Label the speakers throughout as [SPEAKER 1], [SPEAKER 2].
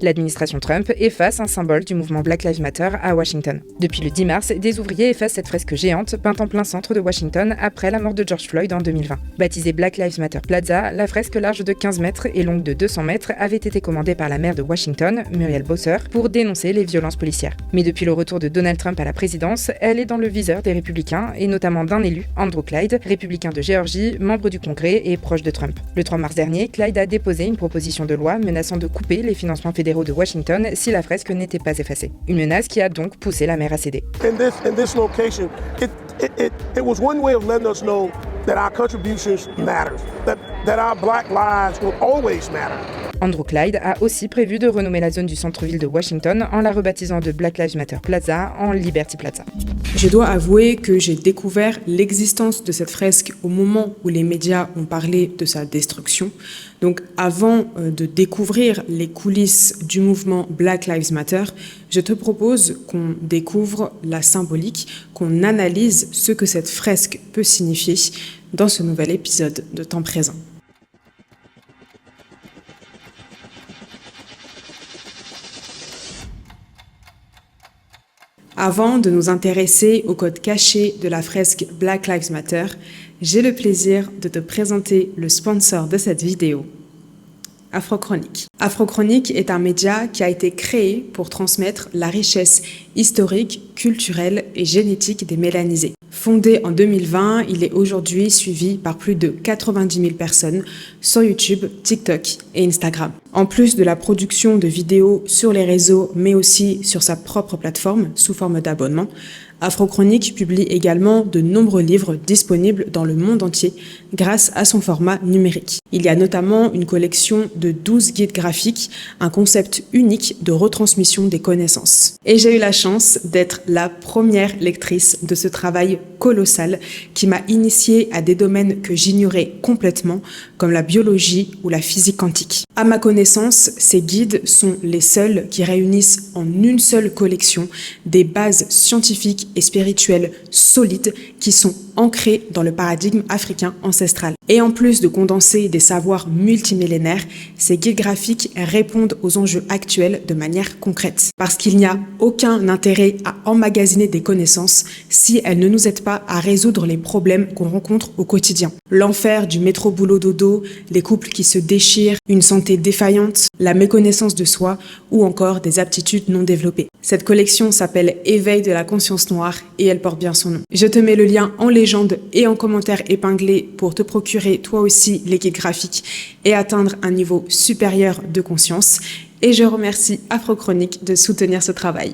[SPEAKER 1] L'administration Trump efface un symbole du mouvement Black Lives Matter à Washington. Depuis le 10 mars, des ouvriers effacent cette fresque géante peinte en plein centre de Washington après la mort de George Floyd en 2020. Baptisée Black Lives Matter Plaza, la fresque large de 15 mètres et longue de 200 mètres avait été commandée par la maire de Washington, Muriel Bowser, pour dénoncer les violences policières. Mais depuis le retour de Donald Trump à la présidence, elle est dans le viseur des républicains et notamment d'un élu, Andrew Clyde, républicain de Géorgie, membre du Congrès et proche de Trump. Le 3 mars dernier, Clyde a déposé une proposition de loi menaçant de couper les financements fédéraux de Washington si la fresque n'était pas effacée. Une menace qui a donc poussé la maire à céder.
[SPEAKER 2] In this location, it was one way of letting us know that our contributions matter, that our black lives will always matter.
[SPEAKER 1] Andrew Clyde a aussi prévu de renommer la zone du centre-ville de Washington en la rebaptisant de Black Lives Matter Plaza en Liberty Plaza.
[SPEAKER 3] Je dois avouer que j'ai découvert l'existence de cette fresque au moment où les médias ont parlé de sa destruction. Donc avant de découvrir les coulisses du mouvement Black Lives Matter, je te propose qu'on découvre la symbolique, qu'on analyse ce que cette fresque peut signifier dans ce nouvel épisode de Temps présent. Avant de nous intéresser au code caché de la fresque Black Lives Matter, j'ai le plaisir de te présenter le sponsor de cette vidéo, Afrochronique. Afrochronique est un média qui a été créé pour transmettre la richesse historique, culturelle et génétique des mélanisés. Fondé en 2020, il est aujourd'hui suivi par plus de 90 000 personnes sur YouTube, TikTok et Instagram. En plus de la production de vidéos sur les réseaux, mais aussi sur sa propre plateforme sous forme d'abonnement, Afrochronique publie également de nombreux livres disponibles dans le monde entier grâce à son format numérique. Il y a notamment une collection de 12 guides graphiques, un concept unique de retransmission des connaissances. Et j'ai eu la chance d'être la première lectrice de ce travail colossal qui m'a initiée à des domaines que j'ignorais complètement, comme la biologie ou la physique quantique. À ma connaissance, ces guides sont les seuls qui réunissent en une seule collection des bases scientifiques et spirituelles solides qui sont ancrées dans le paradigme africain ancestral. Et en plus de condenser des savoirs multimillénaires, ces guides graphiques répondent aux enjeux actuels de manière concrète. Parce qu'il n'y a aucun intérêt à emmagasiner des connaissances si elles ne nous aident pas à résoudre les problèmes qu'on rencontre au quotidien. L'enfer du métro-boulot-dodo, les couples qui se déchirent, une santé défaillante, la méconnaissance de soi ou encore des aptitudes non développées. Cette collection s'appelle Éveil de la conscience noire et elle porte bien son nom. Je te mets le lien en légende et en commentaire épinglé pour te procurer toi aussi les guides graphiques et atteindre un niveau supérieur de conscience. Et je remercie Afrochronique de soutenir ce travail.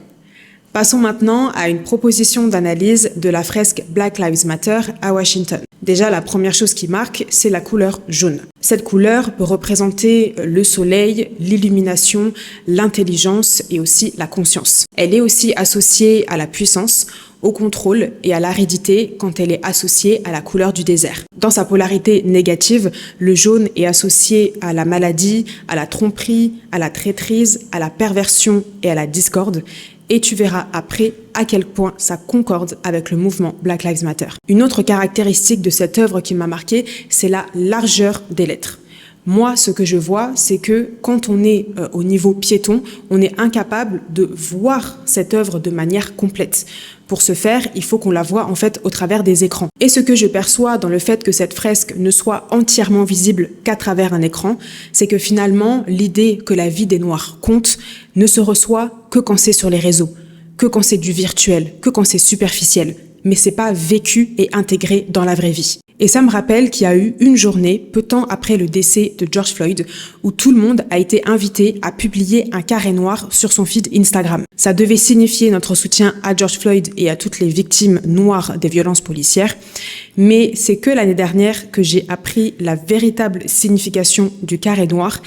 [SPEAKER 3] Passons maintenant à une proposition d'analyse de la fresque Black Lives Matter à Washington. Déjà, la première chose qui marque, c'est la couleur jaune. Cette couleur peut représenter le soleil, l'illumination, l'intelligence et aussi la conscience. Elle est aussi associée à la puissance, au contrôle et à l'aridité quand elle est associée à la couleur du désert. Dans sa polarité négative, le jaune est associé à la maladie, à la tromperie, à la traîtrise, à la perversion et à la discorde. Et tu verras après à quel point ça concorde avec le mouvement Black Lives Matter. Une autre caractéristique de cette œuvre qui m'a marquée, c'est la largeur des lettres. Moi, ce que je vois, c'est que quand on est au niveau piéton, on est incapable de voir cette œuvre de manière complète. Pour ce faire, il faut qu'on la voie en fait au travers des écrans. Et ce que je perçois dans le fait que cette fresque ne soit entièrement visible qu'à travers un écran, c'est que finalement, l'idée que la vie des Noirs compte ne se reçoit que quand c'est sur les réseaux, que quand c'est du virtuel, que quand c'est superficiel, mais c'est pas vécu et intégré dans la vraie vie. Et ça me rappelle qu'il y a eu une journée, peu de temps après le décès de George Floyd, où tout le monde a été invité à publier un carré noir sur son feed Instagram. Ça devait signifier notre soutien à George Floyd et à toutes les victimes noires des violences policières. Mais c'est que l'année dernière que j'ai appris la véritable signification du carré noir.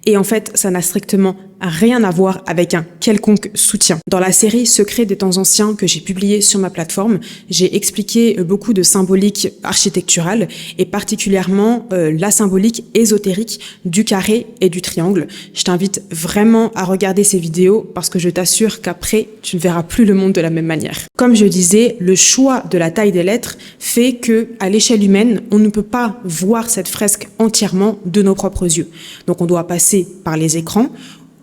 [SPEAKER 3] Et en fait, ça n'a strictement rien à voir avec un quelconque soutien. Dans la série Secrets des temps anciens que j'ai publiée sur ma plateforme, j'ai expliqué beaucoup de symbolique architecturale et particulièrement la symbolique ésotérique du carré et du triangle. Je t'invite vraiment à regarder ces vidéos parce que je t'assure qu'après, tu ne verras plus le monde de la même manière. Comme je disais, le choix de la taille des lettres fait que, à l'échelle humaine, on ne peut pas voir cette fresque entièrement de nos propres yeux. Donc on doit passer par les écrans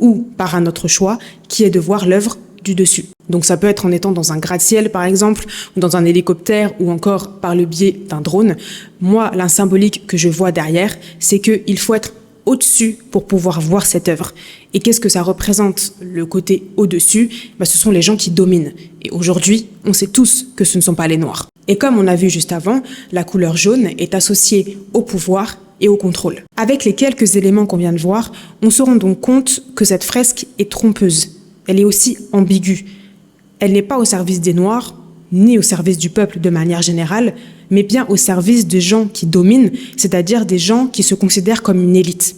[SPEAKER 3] ou par un autre choix qui est de voir l'œuvre du dessus. Donc ça peut être en étant dans un gratte-ciel par exemple, ou dans un hélicoptère, ou encore par le biais d'un drone. Moi, la symbolique que je vois derrière, c'est qu'il faut être au-dessus pour pouvoir voir cette œuvre. Et qu'est-ce que ça représente, le côté au-dessus? Ce sont les gens qui dominent. Et aujourd'hui, on sait tous que ce ne sont pas les Noirs. Et comme on a vu juste avant, la couleur jaune est associée au pouvoir et au contrôle. Avec les quelques éléments qu'on vient de voir, on se rend donc compte que cette fresque est trompeuse. Elle est aussi ambiguë. Elle n'est pas au service des Noirs, ni au service du peuple de manière générale, mais bien au service de gens qui dominent, c'est-à-dire des gens qui se considèrent comme une élite.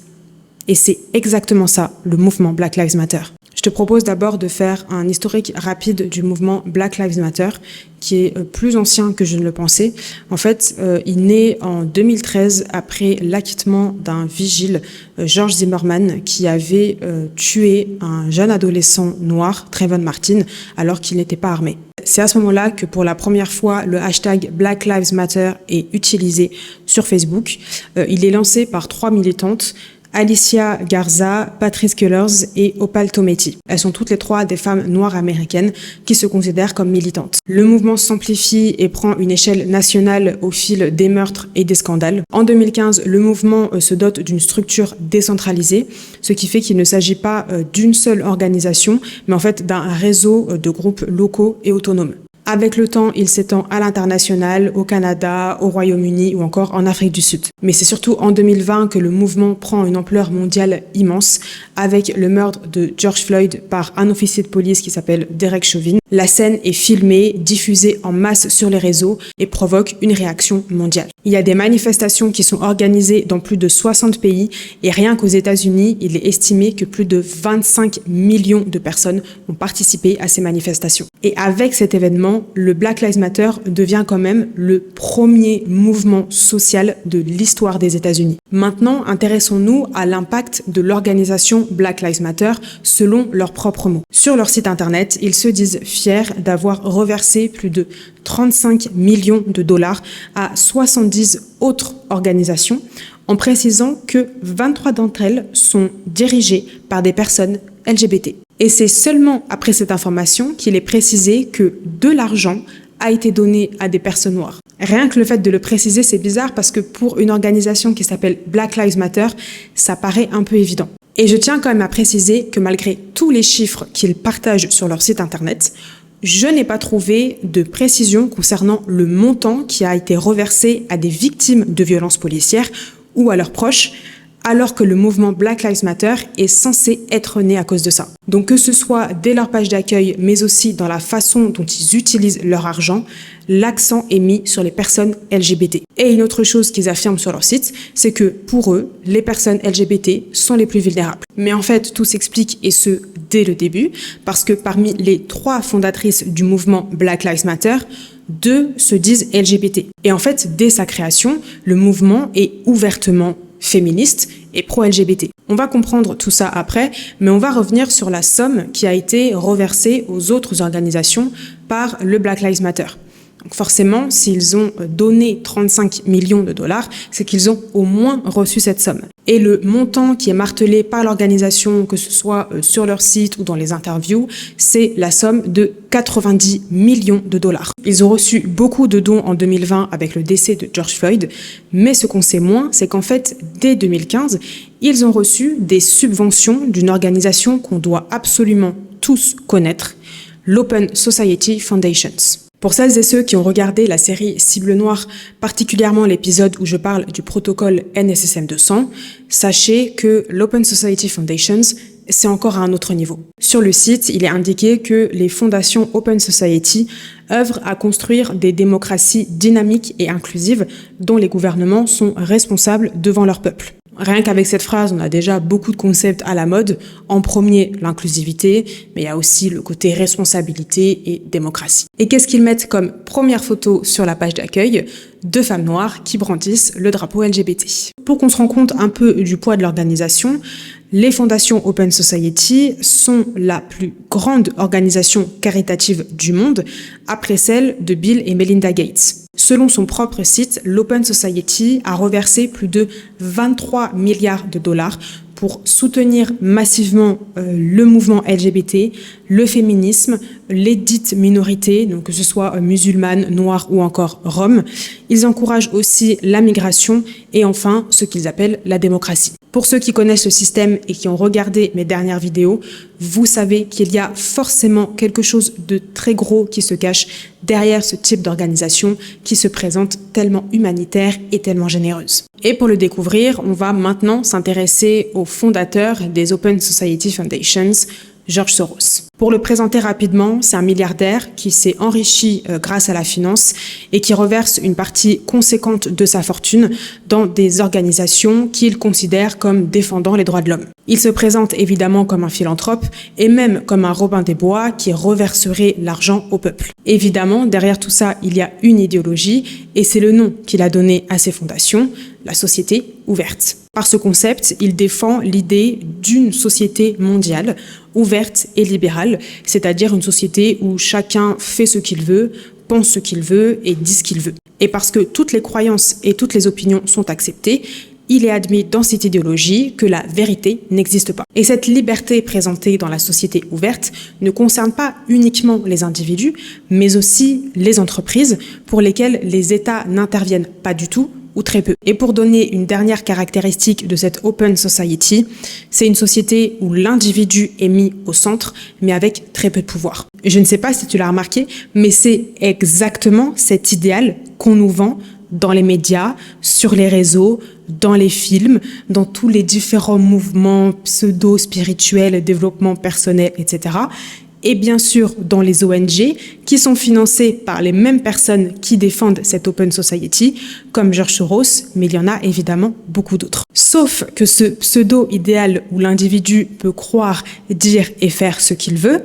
[SPEAKER 3] Et c'est exactement ça, le mouvement Black Lives Matter. Je te propose d'abord de faire un historique rapide du mouvement Black Lives Matter, qui est plus ancien que je ne le pensais. En fait, il naît en 2013 après l'acquittement d'un vigile, George Zimmerman, qui avait tué un jeune adolescent noir, Trayvon Martin, alors qu'il n'était pas armé. C'est à ce moment-là que pour la première fois, le hashtag Black Lives Matter est utilisé sur Facebook. Il est lancé par 3 militantes, Alicia Garza, Patrisse Cullors et Opal Tometi. Elles sont toutes les 3 des femmes noires américaines qui se considèrent comme militantes. Le mouvement s'amplifie et prend une échelle nationale au fil des meurtres et des scandales. En 2015, le mouvement se dote d'une structure décentralisée, ce qui fait qu'il ne s'agit pas d'une seule organisation, mais en fait d'un réseau de groupes locaux et autonomes. Avec le temps, il s'étend à l'international, au Canada, au Royaume-Uni ou encore en Afrique du Sud. Mais c'est surtout en 2020 que le mouvement prend une ampleur mondiale immense avec le meurtre de George Floyd par un officier de police qui s'appelle Derek Chauvin. La scène est filmée, diffusée en masse sur les réseaux et provoque une réaction mondiale. Il y a des manifestations qui sont organisées dans plus de 60 pays et rien qu'aux États-Unis, il est estimé que plus de 25 millions de personnes ont participé à ces manifestations. Et avec cet événement, le Black Lives Matter devient quand même le premier mouvement social de l'histoire des États-Unis. Maintenant, intéressons-nous à l'impact de l'organisation Black Lives Matter selon leurs propres mots. Sur leur site internet, ils se disent fiers d'avoir reversé plus de 35 millions de dollars à 70 autres organisations, en précisant que 23 d'entre elles sont dirigées par des personnes LGBT. Et c'est seulement après cette information qu'il est précisé que de l'argent a été donné à des personnes noires. Rien que le fait de le préciser, c'est bizarre parce que pour une organisation qui s'appelle Black Lives Matter, ça paraît un peu évident. Et je tiens quand même à préciser que malgré tous les chiffres qu'ils partagent sur leur site internet, je n'ai pas trouvé de précision concernant le montant qui a été reversé à des victimes de violences policières ou à leurs proches, alors que le mouvement Black Lives Matter est censé être né à cause de ça. Donc que ce soit dès leur page d'accueil, mais aussi dans la façon dont ils utilisent leur argent, l'accent est mis sur les personnes LGBT. Et une autre chose qu'ils affirment sur leur site, c'est que pour eux, les personnes LGBT sont les plus vulnérables. Mais en fait, tout s'explique, et ce, dès le début, parce que parmi les 3 fondatrices du mouvement Black Lives Matter, 2 se disent LGBT. Et en fait, dès sa création, le mouvement est ouvertement féministe et pro-LGBT. On va comprendre tout ça après, mais on va revenir sur la somme qui a été reversée aux autres organisations par le Black Lives Matter. Donc forcément, s'ils ont donné 35 millions de dollars, c'est qu'ils ont au moins reçu cette somme. Et le montant qui est martelé par l'organisation, que ce soit sur leur site ou dans les interviews, c'est la somme de 90 millions de dollars. Ils ont reçu beaucoup de dons en 2020 avec le décès de George Floyd, mais ce qu'on sait moins, c'est qu'en fait, dès 2015, ils ont reçu des subventions d'une organisation qu'on doit absolument tous connaître, l'Open Society Foundations. Pour celles et ceux qui ont regardé la série Cible Noire, particulièrement l'épisode où je parle du protocole NSSM 200, sachez que l'Open Society Foundations, c'est encore à un autre niveau. Sur le site, il est indiqué que les fondations Open Society œuvrent à construire des démocraties dynamiques et inclusives dont les gouvernements sont responsables devant leur peuple. Rien qu'avec cette phrase, on a déjà beaucoup de concepts à la mode. En premier, l'inclusivité, mais il y a aussi le côté responsabilité et démocratie. Et qu'est-ce qu'ils mettent comme première photo sur la page d'accueil? 2 femmes noires qui brandissent le drapeau LGBT. Pour qu'on se rende compte un peu du poids de l'organisation, les fondations Open Society sont la plus grande organisation caritative du monde, après celle de Bill et Melinda Gates. Selon son propre site, l'Open Society a reversé plus de 23 milliards de dollars pour soutenir massivement le mouvement LGBT, le féminisme, les dites minorités, donc que ce soit musulmanes, noires ou encore roms. Ils encouragent aussi la migration et enfin ce qu'ils appellent la démocratie. Pour ceux qui connaissent le système et qui ont regardé mes dernières vidéos, vous savez qu'il y a forcément quelque chose de très gros qui se cache derrière ce type d'organisation qui se présente tellement humanitaire et tellement généreuse. Et pour le découvrir, on va maintenant s'intéresser au fondateur des Open Society Foundations, George Soros. Pour le présenter rapidement, c'est un milliardaire qui s'est enrichi grâce à la finance et qui reverse une partie conséquente de sa fortune dans des organisations qu'il considère comme défendant les droits de l'homme. Il se présente évidemment comme un philanthrope et même comme un Robin des Bois qui reverserait l'argent au peuple. Évidemment, derrière tout ça, il y a une idéologie et c'est le nom qu'il a donné à ses fondations, la société ouverte. Par ce concept, il défend l'idée d'une société mondiale, ouverte et libérale, c'est-à-dire une société où chacun fait ce qu'il veut, pense ce qu'il veut et dit ce qu'il veut. Et parce que toutes les croyances et toutes les opinions sont acceptées, il est admis dans cette idéologie que la vérité n'existe pas. Et cette liberté présentée dans la société ouverte ne concerne pas uniquement les individus, mais aussi les entreprises pour lesquelles les États n'interviennent pas du tout ou très peu. Et pour donner une dernière caractéristique de cette Open Society, c'est une société où l'individu est mis au centre, mais avec très peu de pouvoir. Je ne sais pas si tu l'as remarqué, mais c'est exactement cet idéal qu'on nous vend dans les médias, sur les réseaux, dans les films, dans tous les différents mouvements pseudo-spirituels, développement personnel, etc. Et bien sûr dans les ONG qui sont financées par les mêmes personnes qui défendent cette Open Society, comme George Soros, mais il y en a évidemment beaucoup d'autres. Sauf que ce pseudo-idéal où l'individu peut croire, dire et faire ce qu'il veut,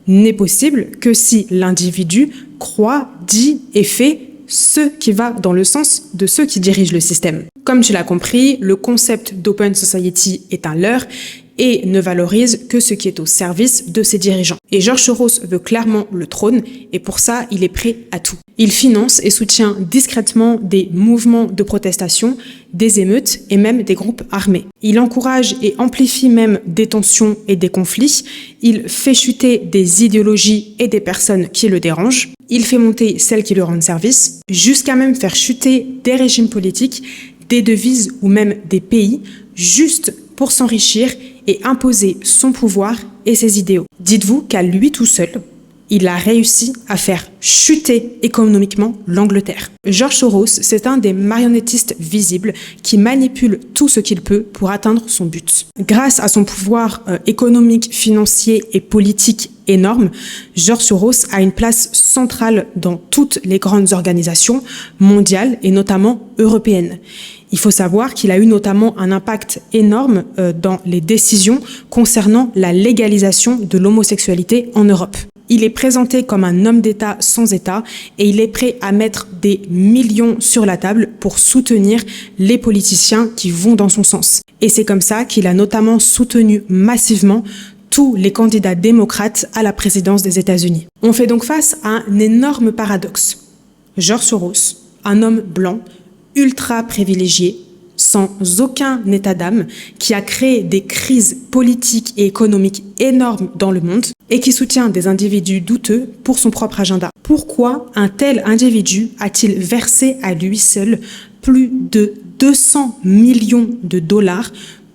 [SPEAKER 3] n'est possible que si l'individu croit, dit et fait ce qui va dans le sens de ceux qui dirigent le système. Comme tu l'as compris, le concept d'Open Society est un leurre et ne valorise que ce qui est au service de ses dirigeants. Et George Soros veut clairement le trône et pour ça, il est prêt à tout. Il finance et soutient discrètement des mouvements de protestation, des émeutes et même des groupes armés. Il encourage et amplifie même des tensions et des conflits. Il fait chuter des idéologies et des personnes qui le dérangent. Il fait monter celles qui lui rendent service, jusqu'à même faire chuter des régimes politiques, des devises ou même des pays, juste pour s'enrichir et imposer son pouvoir et ses idéaux. Dites-vous qu'à lui tout seul, il a réussi à faire chuter économiquement l'Angleterre. George Soros, c'est un des marionnettistes visibles qui manipule tout ce qu'il peut pour atteindre son but. Grâce à son pouvoir économique, financier et politique énorme, George Soros a une place centrale dans toutes les grandes organisations mondiales et notamment européennes. Il faut savoir qu'il a eu notamment un impact énorme dans les décisions concernant la légalisation de l'homosexualité en Europe. Il est présenté comme un homme d'État sans État et il est prêt à mettre des millions sur la table pour soutenir les politiciens qui vont dans son sens. Et c'est comme ça qu'il a notamment soutenu massivement tous les candidats démocrates à la présidence des États-Unis. On fait donc face à un énorme paradoxe. George Soros, un homme blanc, ultra privilégié, sans aucun état d'âme, qui a créé des crises politiques et économiques énormes dans le monde et qui soutient des individus douteux pour son propre agenda. Pourquoi un tel individu a-t-il versé à lui seul plus de 200 millions de dollars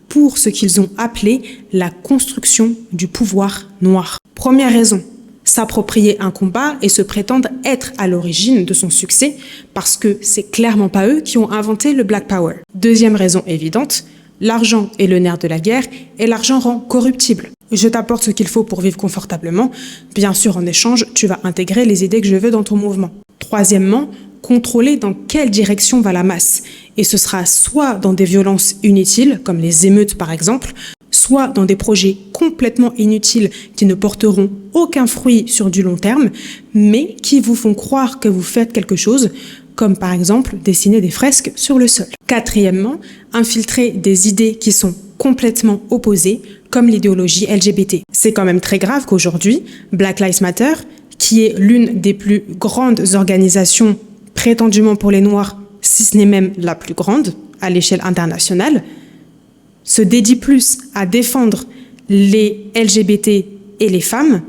[SPEAKER 3] pour ce qu'ils ont appelé la construction du pouvoir noir? Première raison, s'approprier un combat et se prétendre être à l'origine de son succès parce que c'est clairement pas eux qui ont inventé le Black Power. Deuxième raison évidente, l'argent est le nerf de la guerre et l'argent rend corruptible. Je t'apporte ce qu'il faut pour vivre confortablement. Bien sûr, en échange, tu vas intégrer les idées que je veux dans ton mouvement. Troisièmement, contrôler dans quelle direction va la masse. Et ce sera soit dans des violences inutiles, comme les émeutes par exemple, soit dans des projets complètement inutiles qui ne porteront aucun fruit sur du long terme, mais qui vous font croire que vous faites quelque chose, comme par exemple dessiner des fresques sur le sol. Quatrièmement, infiltrer des idées qui sont complètement opposées, comme l'idéologie LGBT. C'est quand même très grave qu'aujourd'hui, Black Lives Matter, qui est l'une des plus grandes organisations prétendument pour les Noirs, si ce n'est même la plus grande à l'échelle internationale, se dédie plus à défendre les LGBT et les femmes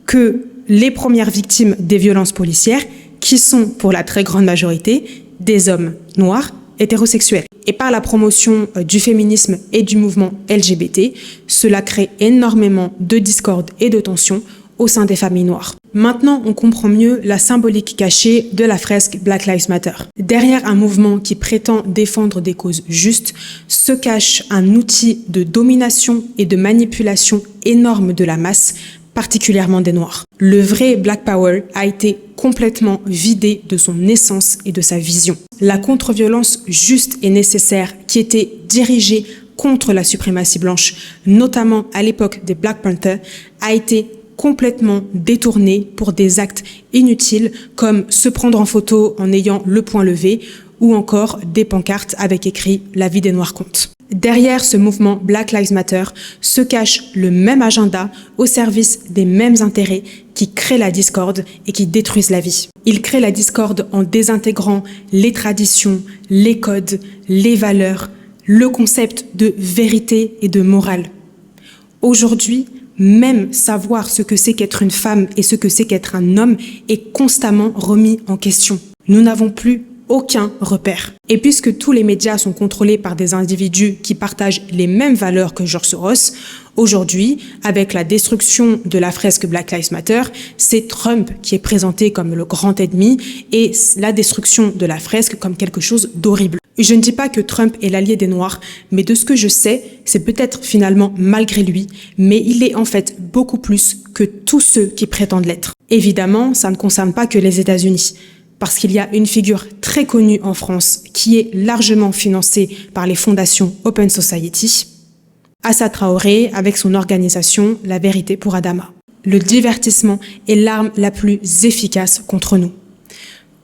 [SPEAKER 3] que les premières victimes des violences policières, qui sont, pour la très grande majorité, des hommes noirs hétérosexuels. Et par la promotion du féminisme et du mouvement LGBT, cela crée énormément de discorde et de tensions au sein des familles noires. Maintenant, on comprend mieux la symbolique cachée de la fresque Black Lives Matter. Derrière un mouvement qui prétend défendre des causes justes, se cache un outil de domination et de manipulation énorme de la masse, particulièrement des Noirs. Le vrai Black Power a été complètement vidé de son essence et de sa vision. La contre-violence juste et nécessaire qui était dirigée contre la suprématie blanche, notamment à l'époque des Black Panthers, a été complètement détournée pour des actes inutiles comme se prendre en photo en ayant le poing levé ou encore des pancartes avec écrit « La vie des Noirs compte ». Derrière ce mouvement Black Lives Matter se cache le même agenda au service des mêmes intérêts qui créent la discorde et qui détruisent la vie. Ils créent la discorde en désintégrant les traditions, les codes, les valeurs, le concept de vérité et de morale. Aujourd'hui, même savoir ce que c'est qu'être une femme et ce que c'est qu'être un homme est constamment remis en question. Nous n'avons plus aucun repère. Et puisque tous les médias sont contrôlés par des individus qui partagent les mêmes valeurs que George Soros, aujourd'hui, avec la destruction de la fresque Black Lives Matter, c'est Trump qui est présenté comme le grand ennemi et la destruction de la fresque comme quelque chose d'horrible. Je ne dis pas que Trump est l'allié des Noirs, mais de ce que je sais, c'est peut-être finalement malgré lui, mais il est en fait beaucoup plus que tous ceux qui prétendent l'être. Évidemment, ça ne concerne pas que les États-Unis, parce qu'il y a une figure très connue en France qui est largement financée par les fondations Open Society, Assa Traoré avec son organisation La Vérité pour Adama. Le divertissement est l'arme la plus efficace contre nous.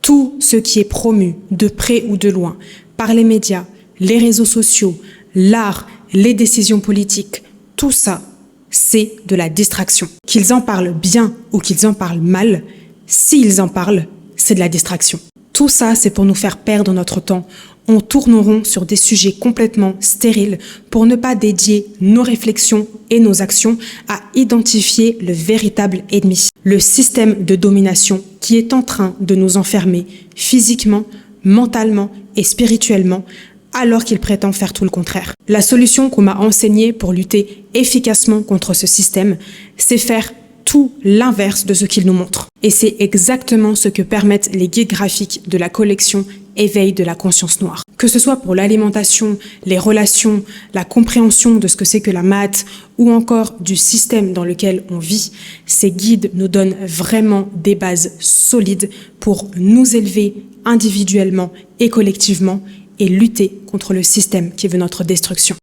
[SPEAKER 3] Tout ce qui est promu, de près ou de loin, par les médias, les réseaux sociaux, l'art, les décisions politiques, tout ça, c'est de la distraction. Qu'ils en parlent bien ou qu'ils en parlent mal, s'ils en parlent, c'est de la distraction. Tout ça, c'est pour nous faire perdre notre temps. On tourne rond sur des sujets complètement stériles pour ne pas dédier nos réflexions et nos actions à identifier le véritable ennemi. Le système de domination qui est en train de nous enfermer physiquement, mentalement et spirituellement, alors qu'il prétend faire tout le contraire. La solution qu'on m'a enseignée pour lutter efficacement contre ce système, c'est faire tout l'inverse de ce qu'il nous montre. Et c'est exactement ce que permettent les guides graphiques de la collection Éveil de la conscience noire. Que ce soit pour l'alimentation, les relations, la compréhension de ce que c'est que la maths ou encore du système dans lequel on vit, ces guides nous donnent vraiment des bases solides pour nous élever individuellement et collectivement et lutter contre le système qui veut notre destruction.